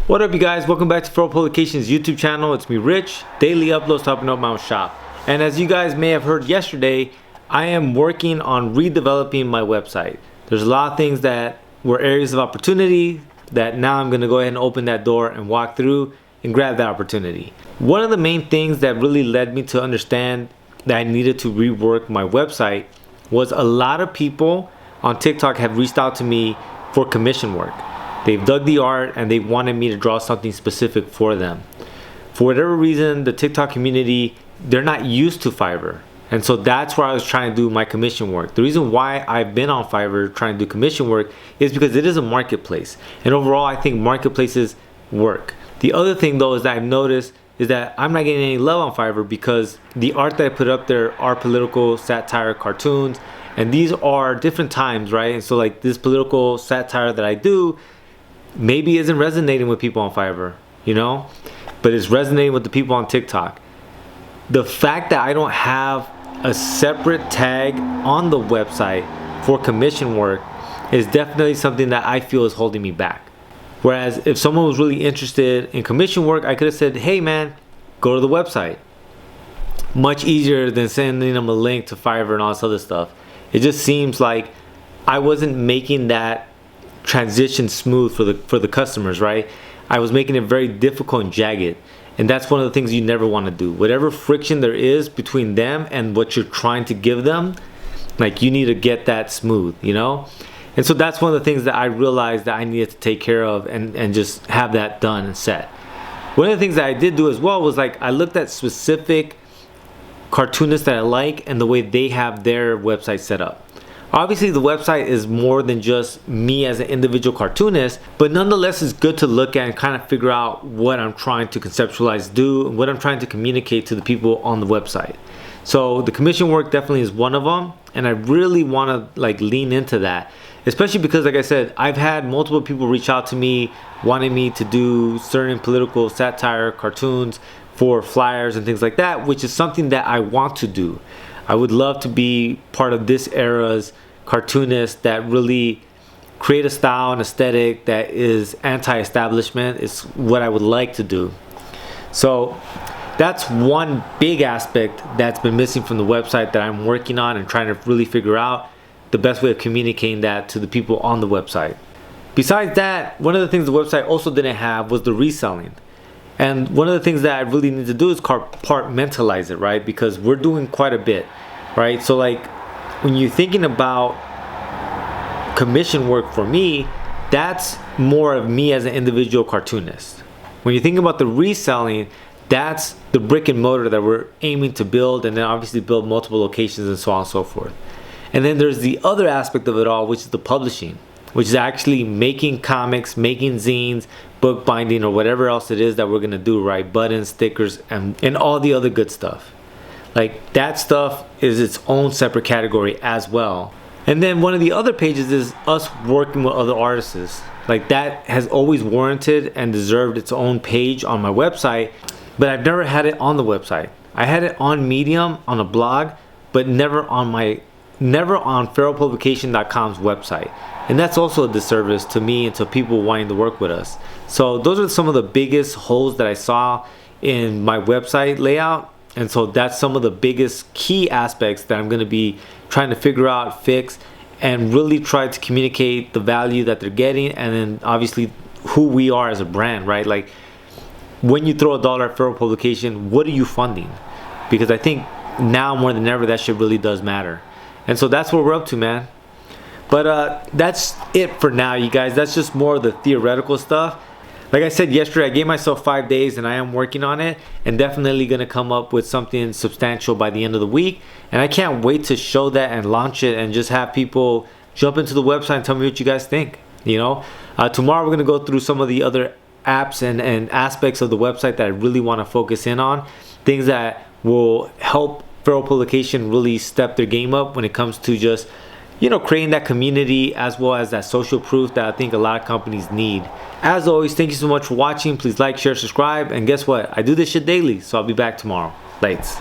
What up, you guys? Welcome back to Feral Publications YouTube channel. It's me, Rich. Daily uploads to helping out my own shop. And as you guys may have heard yesterday, I am working on redeveloping my website. There's a lot of things that were areas of opportunity that now I'm going to go ahead and open that door and walk through and grab that opportunity. One of the main things that really led me to understand that I needed to rework my website was a lot of people on TikTok have reached out to me for commission work. They've dug the art and they wanted me to draw something specific for them. For whatever reason, the TikTok community, they're not used to Fiverr. And so that's where I was trying to do my commission work. The reason why I've been on Fiverr trying to do commission work is because it is a marketplace. And overall, I think marketplaces work. The other thing though is that I've noticed is that I'm not getting any love on Fiverr because the art that I put up there are political satire cartoons. And these are different times, right? And so like this political satire that I do, maybe isn't resonating with people on Fiverr, you know, but it's resonating with the people on TikTok. The fact that I don't have a separate tag on the website for commission work is definitely something that I feel is holding me back. Whereas if someone was really interested in commission work, I could have said, hey man, go to the website. Much easier than sending them a link to Fiverr and all this other stuff. It just seems like I wasn't making that transition smooth for the customers, right? I was making it very difficult and jagged, and that's one of the things you never want to do. Whatever friction there is between them and what you're trying to give them, like you need to get that smooth, you know? And so that's one of the things that I realized that I needed to take care of and just have that done and set. One of the things that I did do as well was like I looked at specific cartoonists that I like and the way they have their website set up. Obviously the website is more than just me as an individual cartoonist, but nonetheless it's good to look at and kind of figure out what I'm trying to conceptualize, do, and what I'm trying to communicate to the people on the website. So the commission work definitely is one of them, and I really want to like lean into that, especially because like I said, I've had multiple people reach out to me wanting me to do certain political satire cartoons for flyers and things like that, which is something that I want to do. I would love to be part of this era's cartoonists that really create a style and aesthetic that is anti-establishment. It's what I would like to do. So that's one big aspect that's been missing from the website that I'm working on and trying to really figure out the best way of communicating that to the people on the website. Besides that, one of the things the website also didn't have was the reselling. And one of the things that I really need to do is compartmentalize it, right? Because we're doing quite a bit, right? So like when you're thinking about commission work for me, that's more of me as an individual cartoonist. When you think about the reselling, that's the brick and mortar that we're aiming to build, and then obviously build multiple locations and so on and so forth. And then there's the other aspect of it all, which is the publishing, which is actually making comics, making zines, book binding, or whatever else it is that we're gonna do, right? Buttons, stickers, and all the other good stuff. Like that stuff is its own separate category as well. And then one of the other pages is us working with other artists. Like that has always warranted and deserved its own page on my website, but I've never had it on the website. I had it on Medium, on a blog, but never on feralpublication.com's website. And that's also a disservice to me and to people wanting to work with us. So those are some of the biggest holes that I saw in my website layout. And so that's some of the biggest key aspects that I'm going to be trying to figure out, fix, and really try to communicate the value that they're getting, and then obviously who we are as a brand, right? Like when you throw $1 at Feral Publication, what are you funding? Because I think now more than ever that shit really does matter. And so that's what we're up to, man. But that's it for now, you guys. That's just more of the theoretical stuff. Like I said yesterday, I gave myself 5 days and I am working on it, and definitely gonna come up with something substantial by the end of the week. And I can't wait to show that and launch it and just have people jump into the website and tell me what you guys think, you know? Tomorrow we're gonna go through some of the other apps and aspects of the website that I really wanna focus in on. Things that will help Feral Publication really step their game up when it comes to just, you know, creating that community as well as that social proof that I think a lot of companies need. As always, thank you so much for watching. Please like, share, subscribe, and guess what? I do this shit daily, so I'll be back tomorrow. Lates.